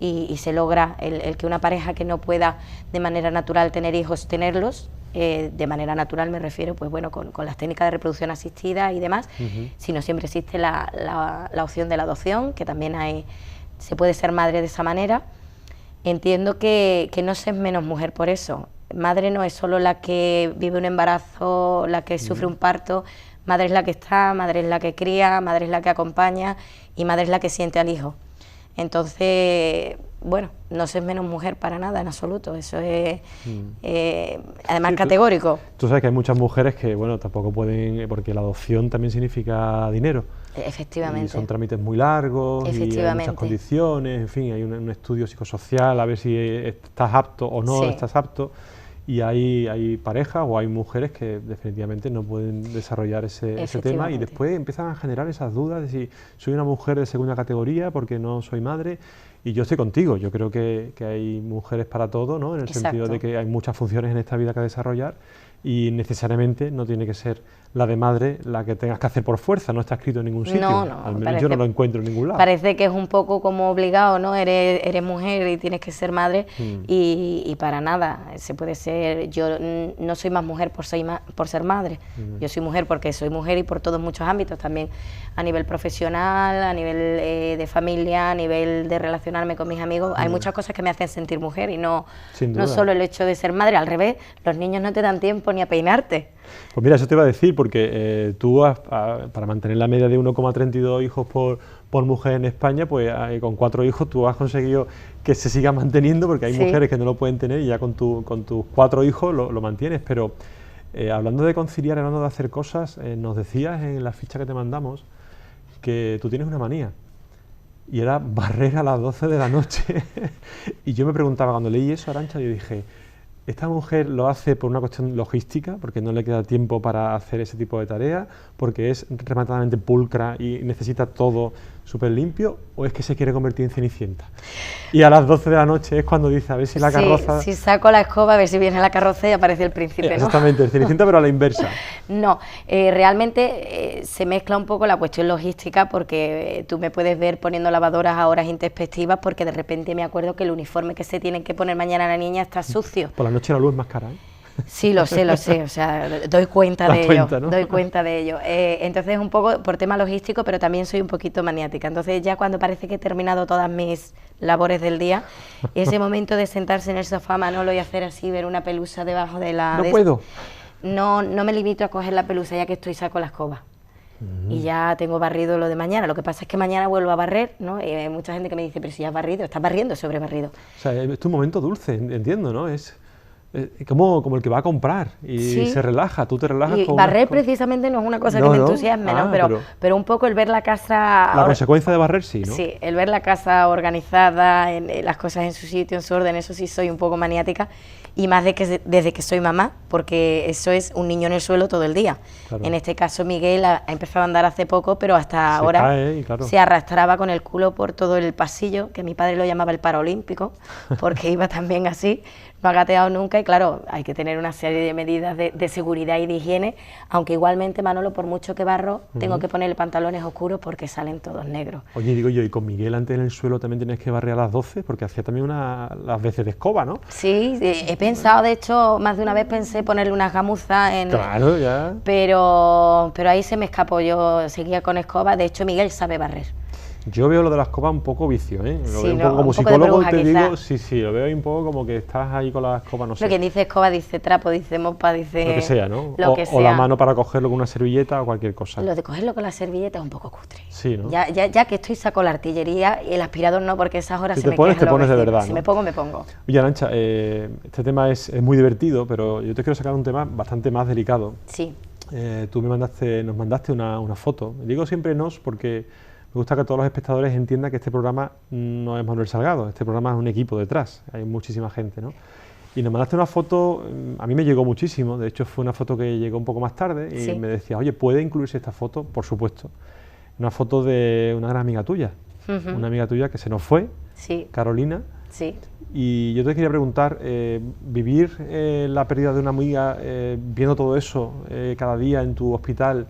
y se logra el que una pareja que no pueda de manera natural tener hijos, tenerlos. De manera natural me refiero, pues bueno, con las técnicas de reproducción asistida y demás, sino siempre existe la opción de la adopción, que también se puede ser madre de esa manera. Entiendo que no se es menos mujer por eso. Madre no es solo la que vive un embarazo, la que sufre un parto, madre es la que está, madre es la que cría, madre es la que acompaña y madre es la que siente al hijo. Entonces, bueno, no se es menos mujer para nada, en absoluto, eso es además sí, categórico. Tú sabes que hay muchas mujeres que, bueno, tampoco pueden, porque la adopción también significa dinero. Efectivamente. Y son trámites muy largos, y hay muchas condiciones, en fin, hay un estudio psicosocial a ver si estás apto o no estás apto. Y hay parejas o hay mujeres que definitivamente no pueden desarrollar ese tema y después empiezan a generar esas dudas de si soy una mujer de segunda categoría porque no soy madre. Y yo estoy contigo, yo creo que hay mujeres para todo, ¿no? En el sentido de que hay muchas funciones en esta vida que desarrollar y necesariamente no tiene que ser la de madre la que tengas que hacer por fuerza, no está escrito en ningún sitio, al menos yo no lo encuentro en ningún lado. Parece que es un poco como obligado, ¿no? Eres mujer y tienes que ser madre y para nada, se puede ser, yo no soy más mujer por ser madre, yo soy mujer porque soy mujer y por todos muchos ámbitos también, a nivel profesional, a nivel de familia, a nivel de relacionarme con mis amigos, hay muchas cosas que me hacen sentir mujer y no solo el hecho de ser madre, al revés, los niños no te dan tiempo ni a peinarte. Pues mira, eso te iba a decir, porque tú para mantener la media de 1,32 hijos por mujer en España, pues con 4 hijos tú has conseguido que se siga manteniendo, porque hay mujeres que no lo pueden tener y ya con tus 4 hijos lo mantienes, pero hablando de conciliar, hablando de hacer cosas, nos decías en la ficha que te mandamos que tú tienes una manía, y era barrer a las 12 de la noche, y yo me preguntaba, cuando leí eso, Arantxa, yo dije, ¿esta mujer lo hace por una cuestión logística, porque no le queda tiempo para hacer ese tipo de tareas, porque es rematadamente pulcra y necesita todo súper limpio, o es que se quiere convertir en Cenicienta? Y a las 12 de la noche es cuando dice, a ver si la carroza... Si saco la escoba, a ver si viene la carroza y aparece el príncipe, ¿no? Exactamente, el Cenicienta, pero a la inversa. No, realmente se mezcla un poco la cuestión logística, porque tú me puedes ver poniendo lavadoras a horas intempestivas, porque de repente me acuerdo que el uniforme que se tiene que poner mañana a la niña está sucio. Por la noche la luz es más cara, ¿eh? Sí, lo sé, o sea, doy cuenta de ello, ¿no? Doy cuenta de ello. Entonces, un poco por tema logístico, pero también soy un poquito maniática. Entonces, ya cuando parece que he terminado todas mis labores del día, ese momento de sentarse en el sofá, Manolo, y hacer así, ver una pelusa debajo de la... No puedo. No me limito a coger la pelusa, ya que estoy, saco la escoba. Y ya tengo barrido lo de mañana. Lo que pasa es que mañana vuelvo a barrer, ¿no? Y hay mucha gente que me dice, pero si ya has barrido, estás barriendo sobre barrido. O sea, es tu momento dulce, entiendo, ¿no? Es como el que va a comprar y se relaja, tú te relajas. Y barrer precisamente no es una cosa que me entusiasme, ¿no? Pero un poco el ver la casa... La consecuencia de barrer sí, ¿no? Sí, el ver la casa organizada, las cosas en su sitio, en su orden, eso sí soy un poco maniática, y más desde que soy mamá, porque eso es un niño en el suelo todo el día. Claro. En este caso Miguel ha empezado a andar hace poco, pero hasta ahora se arrastraba con el culo por todo el pasillo, que mi padre lo llamaba el paralímpico, porque iba también así, no ha gateado nunca, y claro, hay que tener una serie de medidas de seguridad y de higiene, aunque igualmente, Manolo, por mucho que barro, tengo que ponerle pantalones oscuros porque salen todos negros. Oye, digo yo, y con Miguel antes en el suelo también tienes que barrer a las 12, porque hacía también las veces de escoba, ¿no? Sí, he pensado, de hecho, más de una vez pensé ponerle unas gamuzas en... Claro, ya. Pero ahí se me escapó, yo seguía con escoba, de hecho Miguel sabe barrer. Yo veo lo de la escoba un poco vicio, ¿eh? Lo veo un poco como un poco psicólogo, bruja, te quizá. digo, sí, lo veo un poco como que estás ahí con la escoba, no sé. Lo que dice escoba, dice trapo, dice mopa, dice... Lo que sea, ¿no? O la mano para cogerlo con una servilleta o cualquier cosa. Lo de cogerlo con la servilleta es un poco cutre. Sí, ¿no? Ya que estoy, saco la artillería y el aspirador no, porque esas horas si se te me pones, quejan te pones de verdad, ¿no? Si me pongo, me pongo. Oye, Arantxa, este tema es muy divertido, pero yo te quiero sacar un tema bastante más delicado. Sí. Tú nos mandaste una foto. Digo siempre nos porque... Me gusta que todos los espectadores entiendan que este programa no es Manuel Salgado, este programa es un equipo detrás, hay muchísima gente, ¿no? Y nos mandaste una foto, a mí me llegó muchísimo, de hecho fue una foto que llegó un poco más tarde y me decía, oye, ¿puede incluirse esta foto? Por supuesto. Una foto de una gran amiga tuya, una amiga tuya que se nos fue, Carolina. Sí. Y yo te quería preguntar, vivir la pérdida de una amiga, viendo todo eso cada día en tu hospital,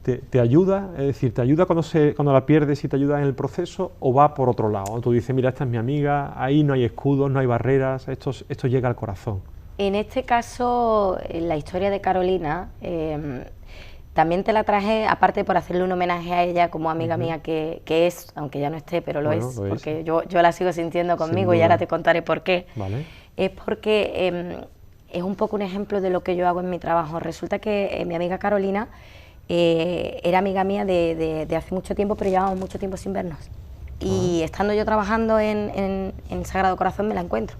¿Te ayuda? Es decir, ¿te ayuda cuando la pierdes y te ayuda en el proceso o va por otro lado? Tú dices, mira, esta es mi amiga, ahí no hay escudos, no hay barreras, esto llega al corazón. En este caso, la historia de Carolina, también te la traje, aparte por hacerle un homenaje a ella como amiga mía que es, aunque ya no esté, pero lo es, porque yo la sigo sintiendo conmigo y ahora te contaré por qué. Vale. Es porque es un poco un ejemplo de lo que yo hago en mi trabajo. Resulta que mi amiga Carolina era amiga mía de hace mucho tiempo, pero llevábamos mucho tiempo sin vernos. Y estando yo trabajando en Sagrado Corazón me la encuentro.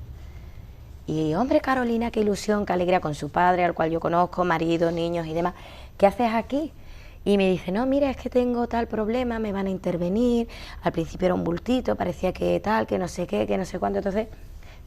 Y hombre, Carolina, qué ilusión, qué alegría, con su padre, al cual yo conozco, marido, niños y demás. ¿Qué haces aquí? Y me dice, no, mira, es que tengo tal problema, me van a intervenir. Al principio era un bultito, parecía que tal, que no sé qué, que no sé cuánto. Entonces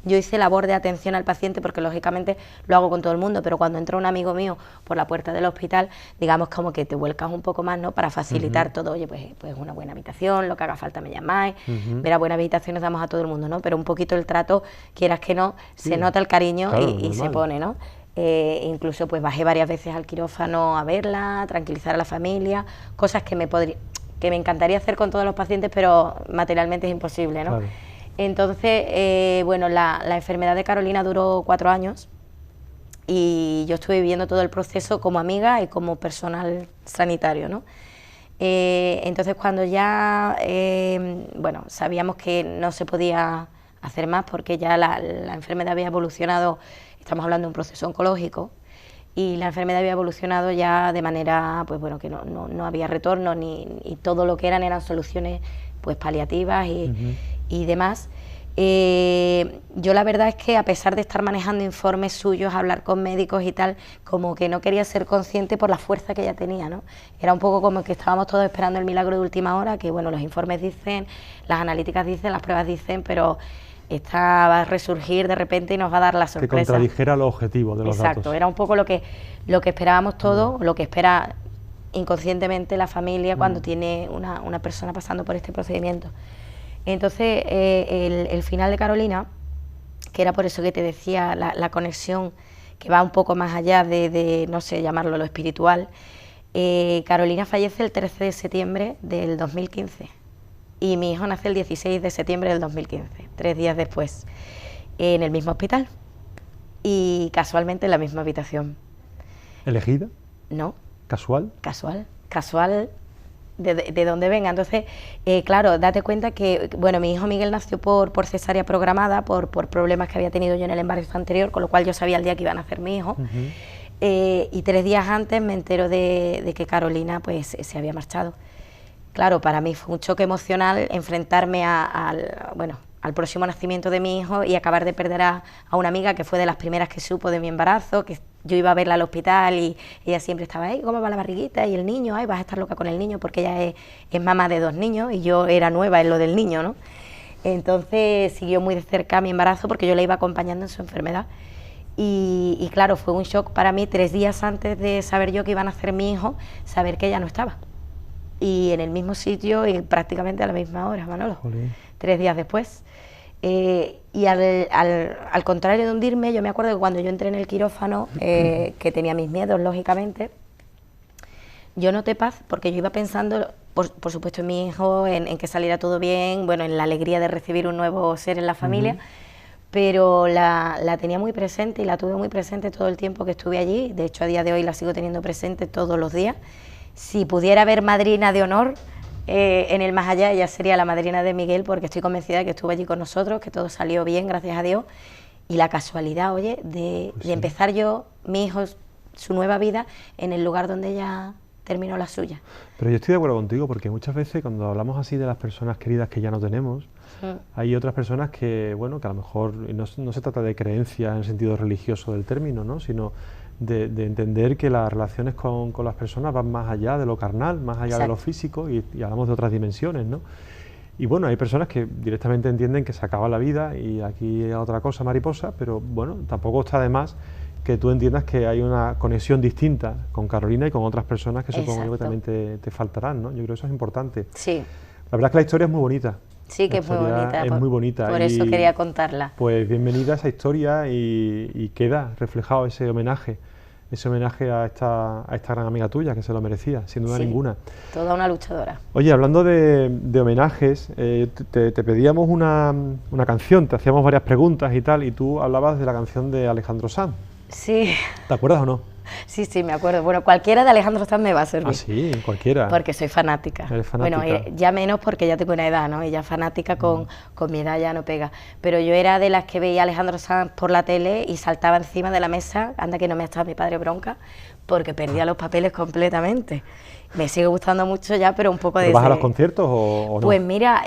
yo hice labor de atención al paciente porque lógicamente lo hago con todo el mundo, pero cuando entra un amigo mío por la puerta del hospital, digamos como que te vuelcas un poco más, ¿no? Para facilitar todo. Oye, pues una buena habitación, lo que haga falta me llamáis, ver buenas habitaciones damos a todo el mundo, ¿no? Pero un poquito el trato, quieras que no, se nota el cariño, claro, y se pone, ¿no? Incluso pues bajé varias veces al quirófano a verla, tranquilizar a la familia, cosas que me encantaría hacer con todos los pacientes, pero materialmente es imposible, ¿no? Claro. Entonces, bueno, la enfermedad de Carolina duró 4 años y yo estuve viviendo todo el proceso como amiga y como personal sanitario, ¿no? Entonces, cuando ya, bueno, sabíamos que no se podía hacer más porque ya la enfermedad había evolucionado, estamos hablando de un proceso oncológico, y la enfermedad había evolucionado ya de manera, pues bueno, que no había retorno y todo lo que eran soluciones pues paliativas y demás. Yo la verdad es que a pesar de estar manejando informes suyos, hablar con médicos y tal, como que no quería ser consciente por la fuerza que ella tenía, ¿no? Era un poco como que estábamos todos esperando el milagro de última hora, que bueno, los informes dicen, las analíticas dicen, las pruebas dicen, pero esta va a resurgir de repente y nos va a dar la sorpresa. Que contradijera los objetivos de los datos. Exacto, era un poco lo que esperábamos todos, lo que espera inconscientemente la familia cuando tiene una persona pasando por este procedimiento. Entonces, el final de Carolina, que era por eso que te decía la conexión que va un poco más allá de no sé, llamarlo lo espiritual, Carolina fallece el 13 de septiembre del 2015 y mi hijo nace el 16 de septiembre del 2015, 3 días después, en el mismo hospital y casualmente en la misma habitación. ¿Elegida? No. ¿Casual? Casual de donde venga. Entonces, claro, date cuenta que, bueno, mi hijo Miguel nació por cesárea programada, por problemas que había tenido yo en el embarazo anterior, con lo cual yo sabía el día que iba a nacer mi hijo. Y 3 días antes me entero de que Carolina pues se había marchado. Claro, para mí fue un choque emocional enfrentarme al próximo nacimiento de mi hijo y acabar de perder a una amiga que fue de las primeras que supo de mi embarazo, que yo iba a verla al hospital y ella siempre estaba ahí, ¿cómo va la barriguita? Y el niño, ay, vas a estar loca con el niño, porque ella es mamá de 2 niños y yo era nueva en lo del niño, ¿no? Entonces siguió muy de cerca mi embarazo porque yo la iba acompañando en su enfermedad. Y claro, fue un shock para mí 3 días antes de saber yo que iba a nacer mi hijo, saber que ella no estaba. Y en el mismo sitio y prácticamente a la misma hora, Manolo. Jolín. 3 días después. Y al contrario de hundirme, yo me acuerdo que cuando yo entré en el quirófano, que tenía mis miedos, lógicamente, yo noté paz porque yo iba pensando, por supuesto, en mi hijo, en que saliera todo bien, bueno, en la alegría de recibir un nuevo ser en la familia, pero la tenía muy presente y la tuve muy presente todo el tiempo que estuve allí. De hecho, a día de hoy la sigo teniendo presente todos los días. Si pudiera haber madrina de honor en el más allá, ella sería la madrina de Miguel, porque estoy convencida de que estuvo allí con nosotros, que todo salió bien, gracias a Dios. Y la casualidad, oye, de empezar yo, mi hijo, su nueva vida en el lugar donde ella terminó la suya. Pero yo estoy de acuerdo contigo, porque muchas veces cuando hablamos así de las personas queridas que ya no tenemos, hay otras personas que, bueno, que a lo mejor no se trata de creencia en el sentido religioso del término, ¿no? Sino de entender que las relaciones con las personas van más allá de lo carnal, más allá de lo físico, y hablamos de otras dimensiones, ¿no? Y bueno, hay personas que directamente entienden que se acaba la vida y aquí hay otra cosa mariposa, pero bueno, tampoco está de más que tú entiendas que hay una conexión distinta con Carolina y con otras personas que supongo yo que también te faltarán, ¿no? Yo creo que eso es importante. Sí. La verdad es que la historia es muy bonita. Sí, que es muy bonita. Es muy bonita. Por eso quería contarla. Pues bienvenida a esa historia y queda reflejado ese homenaje ese homenaje a esta gran amiga tuya, que se lo merecía, sin duda ninguna. Toda una luchadora. Oye, hablando de homenajes, te pedíamos una canción, te hacíamos varias preguntas y tal, y tú hablabas de la canción de Alejandro Sanz. Sí. ¿Te acuerdas o no? Sí, sí, me acuerdo. Bueno, cualquiera de Alejandro Sanz me va a servir. Ah, sí, cualquiera. Porque soy fanática. Eres fanática. Bueno, ya menos porque ya tengo una edad, ¿no? Ella fanática con mi edad ya no pega. Pero yo era de las que veía a Alejandro Sanz por la tele y saltaba encima de la mesa, anda que no me ha estado mi padre bronca, porque perdía los papeles completamente. Me sigue gustando mucho ya, pero un poco de... ¿Vas a los conciertos o no? Pues mira,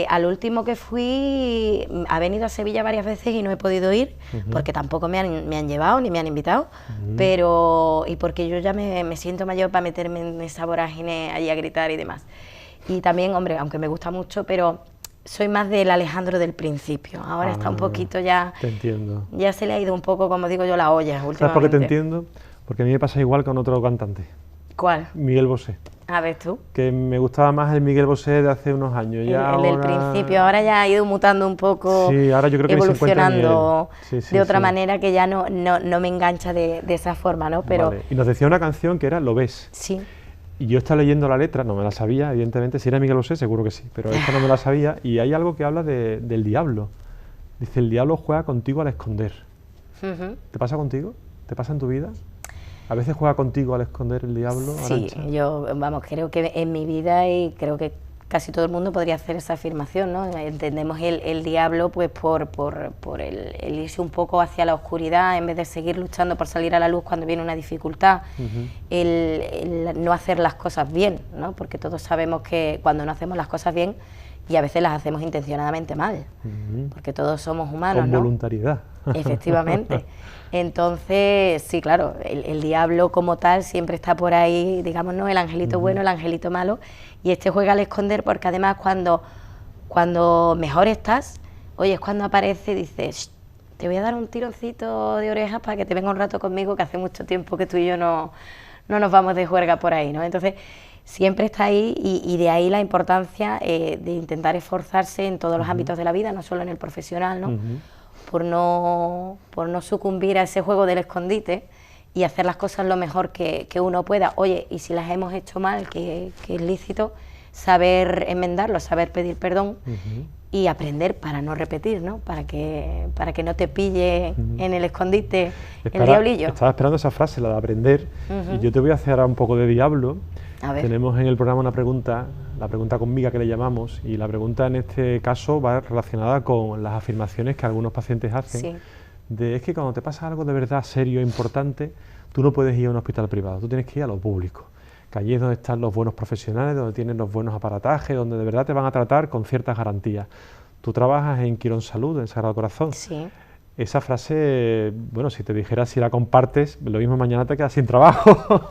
al último que fui, ha venido a Sevilla varias veces y no he podido ir, porque tampoco me han llevado ni me han invitado, pero... y porque yo ya me siento mayor para meterme en esa vorágine allí a gritar y demás. Y también, hombre, aunque me gusta mucho, pero soy más del Alejandro del principio. Ahora está un poquito ya... Te entiendo. Ya se le ha ido un poco, como digo yo, la olla últimamente. ¿Sabes por qué te entiendo? Porque a mí me pasa igual con otro cantante. ¿Cuál? Miguel Bosé. A ver tú. Que me gustaba más el Miguel Bosé de hace unos años. El del principio, ahora ya ha ido mutando un poco, sí, ahora yo creo que evolucionando de otra sí. manera que ya no me engancha de esa forma, ¿no? Pero vale. Y nos decía una canción que era Lo ves. sí. Y yo estaba leyendo la letra, no me la sabía, evidentemente, si era Miguel Bosé seguro que sí, pero esta no me la sabía, y hay algo que habla del diablo. Dice, el diablo juega contigo al esconder. ¿Te pasa contigo? ¿Te pasa en tu vida? ¿A veces juega contigo al esconder el diablo, Arantxa? Sí, yo, vamos, creo que en mi vida, y creo que casi todo el mundo podría hacer esa afirmación, ¿no? Entendemos el diablo pues por el irse un poco hacia la oscuridad en vez de seguir luchando por salir a la luz cuando viene una dificultad, el no hacer las cosas bien, ¿no? Porque todos sabemos que cuando no hacemos las cosas bien, y a veces las hacemos intencionadamente mal, porque todos somos humanos, con ¿no? voluntariedad. Efectivamente. Entonces, sí, claro, el diablo como tal siempre está por ahí, digamos, ¿no? El angelito bueno, el angelito malo, y este juega al esconder porque además cuando mejor estás, oye, es cuando aparece y dices, te voy a dar un tironcito de orejas para que te venga un rato conmigo, que hace mucho tiempo que tú y yo no nos vamos de juerga por ahí, ¿no? Entonces, siempre está ahí y de ahí la importancia de intentar esforzarse en todos los ámbitos de la vida, no solo en el profesional, ¿no? Por no sucumbir a ese juego del escondite y hacer las cosas lo mejor que uno pueda. Oye, y si las hemos hecho mal, que es lícito, saber enmendarlo, saber pedir perdón y aprender para no repetir, ¿no? Para que no te pille en el escondite el diablillo. Estaba esperando esa frase, la de aprender, y yo te voy a hacer ahora un poco de diablo. A ver. Tenemos en el programa una pregunta, la pregunta con miga que le llamamos, y la pregunta en este caso va relacionada con las afirmaciones que algunos pacientes hacen, de es que cuando te pasa algo de verdad serio e importante, tú no puedes ir a un hospital privado, tú tienes que ir a lo público, que allí es donde están los buenos profesionales, donde tienen los buenos aparatajes, donde de verdad te van a tratar con ciertas garantías. Tú trabajas en Quirón Salud, en Sagrado Corazón. Sí. Esa frase, bueno, si te dijera si la compartes, lo mismo mañana te quedas sin trabajo.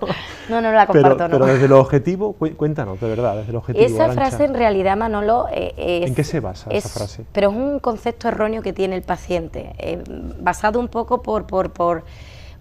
No la comparto, pero desde lo objetivo, cuéntanos, de verdad, desde lo objetivo. Esa Arantxa, frase en realidad, Manolo, ¿en qué se basa esa frase? Pero es un concepto erróneo que tiene el paciente, basado un poco por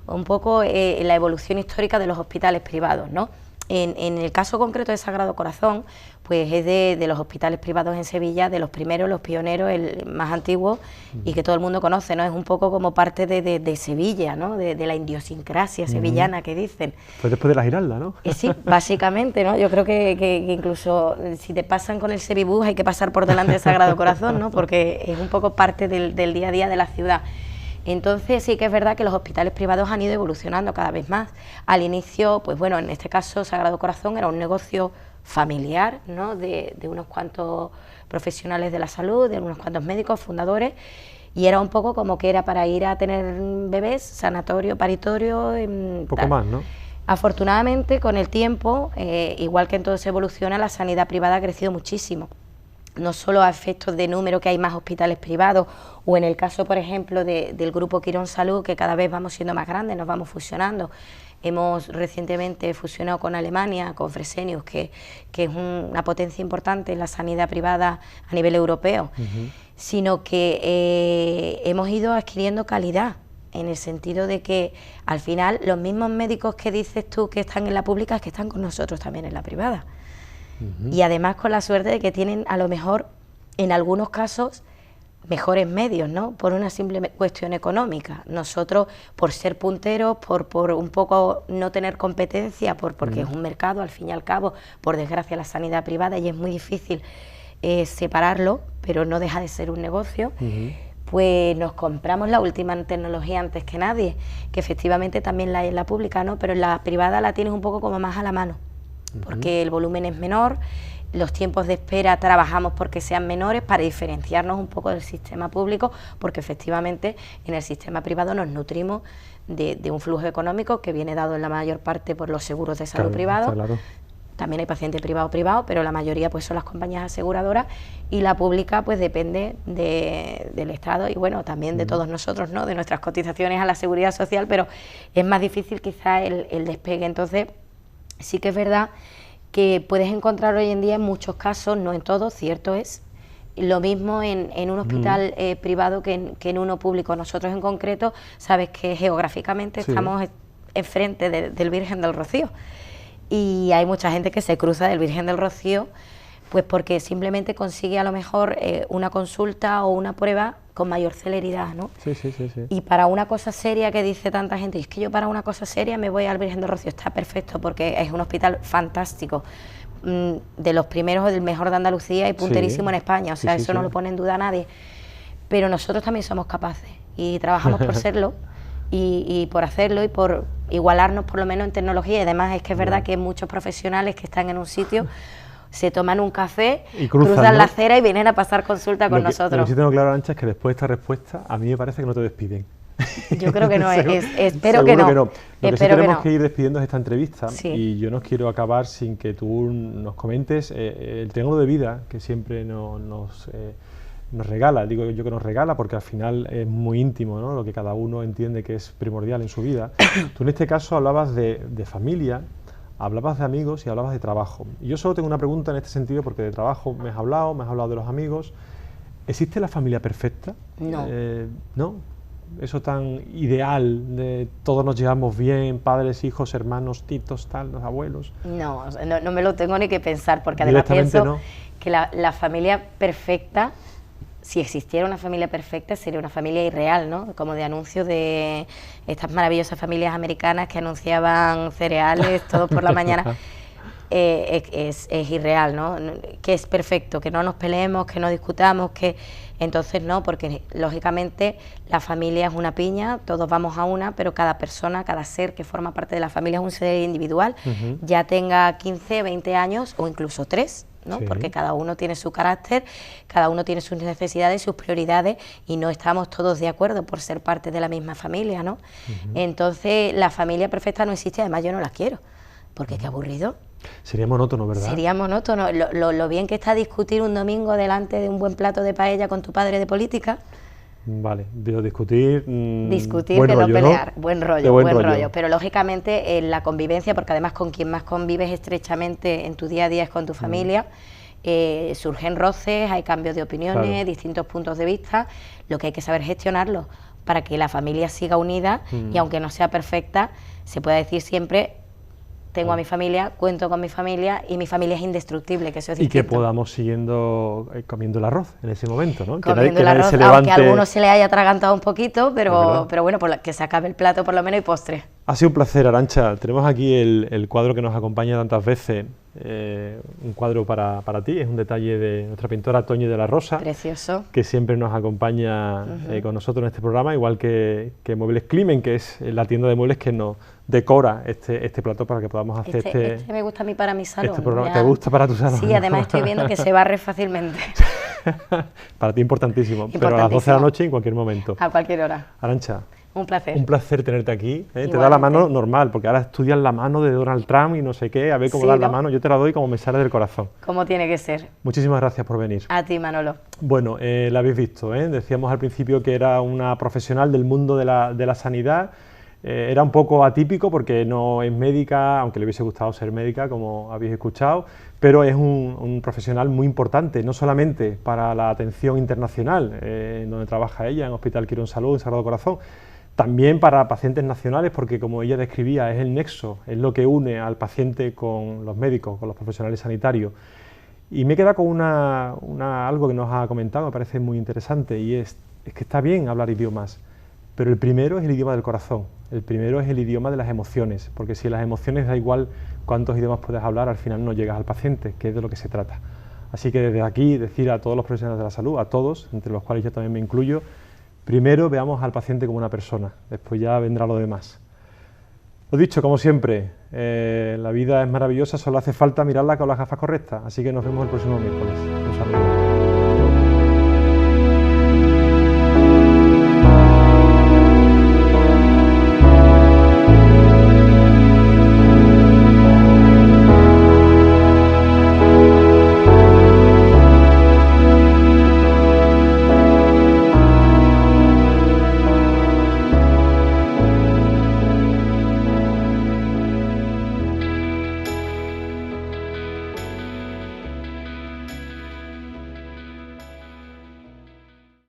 la evolución histórica de los hospitales privados, ¿no? En el caso concreto de Sagrado Corazón, pues es de los hospitales privados en Sevilla, de los primeros, los pioneros, el más antiguo y que todo el mundo conoce, ¿no? Es un poco como parte de Sevilla, ¿no? De la idiosincrasia sevillana que dicen. Pues después de la Giralda, ¿no? Sí, básicamente, ¿no? Yo creo que incluso si te pasan con el Sevibús hay que pasar por delante del Sagrado Corazón, ¿no? Porque es un poco parte del día a día de la ciudad. Entonces sí que es verdad que los hospitales privados han ido evolucionando cada vez más. Al inicio, pues bueno, en este caso Sagrado Corazón era un negocio familiar, ¿no? de unos cuantos profesionales de la salud, de unos cuantos médicos, fundadores, y era un poco como que era para ir a tener bebés, sanatorio, paritorio... Poco más, ¿no? Afortunadamente, con el tiempo, igual que en todo se evoluciona, la sanidad privada ha crecido muchísimo. No solo a efectos de número, que hay más hospitales privados, o en el caso, por ejemplo, del grupo Quirón Salud, que cada vez vamos siendo más grandes, nos vamos fusionando. Hemos recientemente fusionado con Alemania, con Fresenius, que es una potencia importante en la sanidad privada a nivel europeo, sino que hemos ido adquiriendo calidad, en el sentido de que al final los mismos médicos que dices tú que están en la pública es que están con nosotros también en la privada. Y además con la suerte de que tienen a lo mejor en algunos casos mejores medios, ¿no? Por una simple cuestión económica. Nosotros, por ser punteros, por un poco no tener competencia, porque es un mercado, al fin y al cabo, por desgracia, la sanidad privada, y es muy difícil separarlo, pero no deja de ser un negocio, pues nos compramos la última tecnología antes que nadie, que efectivamente también la hay en la pública, ¿no? Pero en la privada la tienes un poco como más a la mano, porque el volumen es menor, los tiempos de espera trabajamos porque sean menores para diferenciarnos un poco del sistema público, porque efectivamente en el sistema privado nos nutrimos de un flujo económico que viene dado en la mayor parte por los seguros de salud privados. Claro. También hay paciente privado, pero la mayoría pues son las compañías aseguradoras, y la pública pues depende del Estado y bueno, también de todos nosotros, ¿no? De nuestras cotizaciones a la seguridad social, pero es más difícil quizá el despegue. Entonces sí que es verdad que puedes encontrar hoy en día en muchos casos, no en todos, cierto es, lo mismo en un hospital privado que en uno público. Nosotros en concreto, sabes que geográficamente estamos enfrente del Virgen del Rocío, y hay mucha gente que se cruza del Virgen del Rocío pues porque simplemente consigue a lo mejor una consulta o una prueba con mayor celeridad, ¿no? Sí. Y para una cosa seria que dice tanta gente, y es que yo para una cosa seria me voy al Virgen del Rocío, está perfecto porque es un hospital fantástico, de los primeros, del mejor de Andalucía y punterísimo en España, o sea, eso no lo pone en duda nadie, pero nosotros también somos capaces y trabajamos por serlo. Y por hacerlo y por igualarnos por lo menos en tecnología, y además es que es verdad que muchos profesionales que están en un sitio se toman un café, y cruzan la acera y vienen a pasar consulta con nosotros. Lo que sí tengo claro, Arantxa, es que después de esta respuesta a mí me parece que no te despiden. Yo creo que no, espero que no. Lo que sí tenemos que ir despidiendo es esta entrevista, y yo no quiero acabar sin que tú nos comentes el triángulo de vida que siempre nos regala, digo yo que nos regala porque al final es muy íntimo, ¿no? Lo que cada uno entiende que es primordial en su vida. Tú en este caso hablabas de familia, hablabas de amigos y hablabas de trabajo. Y yo solo tengo una pregunta en este sentido, porque de trabajo me has hablado de los amigos. ¿Existe la familia perfecta? No. ¿No? Eso tan ideal de todos nos llevamos bien, padres, hijos, hermanos, titos, tal, los abuelos. No me lo tengo ni que pensar, porque además pienso que la familia perfecta, si existiera una familia perfecta, sería una familia irreal, ¿no? Como de anuncios de estas maravillosas familias americanas que anunciaban cereales todos por la mañana. Es irreal, ¿no? Que es perfecto, que no nos peleemos, que no discutamos, que... Entonces no, porque lógicamente la familia es una piña, todos vamos a una, pero cada persona, cada ser que forma parte de la familia es un ser individual, ya tenga 15, 20 años o incluso 3, ¿no? Porque cada uno tiene su carácter, cada uno tiene sus necesidades, sus prioridades, y no estamos todos de acuerdo por ser parte de la misma familia, ¿no? Entonces la familia perfecta no existe, además yo no la quiero, porque qué aburrido. Sería monótono, ¿verdad? Sería monótono. Lo bien que está discutir un domingo delante de un buen plato de paella con tu padre de política. Vale, pero discutir que no pelear, ¿no? Buen rollo. Pero lógicamente en la convivencia, porque además con quien más convives estrechamente en tu día a día es con tu familia, surgen roces, hay cambios de opiniones, distintos puntos de vista, lo que hay que saber gestionarlo para que la familia siga unida y aunque no sea perfecta, se pueda decir siempre: tengo a mi familia, cuento con mi familia y mi familia es indestructible, que eso es distinto. Y que podamos siguiendo comiendo el arroz en ese momento, ¿no? Comiendo el arroz, aunque a alguno se le haya atragantado un poquito, pero bueno, que se acabe el plato por lo menos y postre. Ha sido un placer, Arantxa. Tenemos aquí el cuadro que nos acompaña tantas veces, un cuadro para ti, es un detalle de nuestra pintora Toñi de la Rosa. Precioso. Que siempre nos acompaña con nosotros en este programa, igual que Muebles Climen, que es la tienda de muebles que nos decora este plato para que podamos hacer este me gusta a mí para mi salón. Este programa, ¿te gusta para tu salón? Sí, además estoy viendo que se barre fácilmente. Para ti importantísimo, pero a las 12 de la noche en cualquier momento. A cualquier hora. Arantxa, un placer. Un placer tenerte aquí. Te da la mano normal, porque ahora estudias la mano de Donald Trump y no sé qué, a ver cómo das la mano. Yo te la doy como me sale del corazón. Como tiene que ser. Muchísimas gracias por venir. A ti, Manolo. Bueno, la habéis visto, decíamos al principio que era una profesional del mundo de la sanidad. Era un poco atípico porque no es médica, aunque le hubiese gustado ser médica, como habéis escuchado, pero es un profesional muy importante, no solamente para la atención internacional, en donde trabaja ella, en Hospital Quirón Salud, en Sagrado Corazón, también para pacientes nacionales, porque como ella describía, es el nexo, es lo que une al paciente con los médicos, con los profesionales sanitarios. Y me he quedado con algo que nos ha comentado, me parece muy interesante, y es que está bien hablar idiomas, pero el primero es el idioma del corazón, el primero es el idioma de las emociones, porque si las emociones da igual cuántos idiomas puedes hablar, al final no llegas al paciente, que es de lo que se trata. Así que desde aquí decir a todos los profesionales de la salud, a todos, entre los cuales yo también me incluyo, primero veamos al paciente como una persona, después ya vendrá lo demás. Lo dicho, como siempre, la vida es maravillosa, solo hace falta mirarla con las gafas correctas, así que nos vemos el próximo miércoles. Un saludo.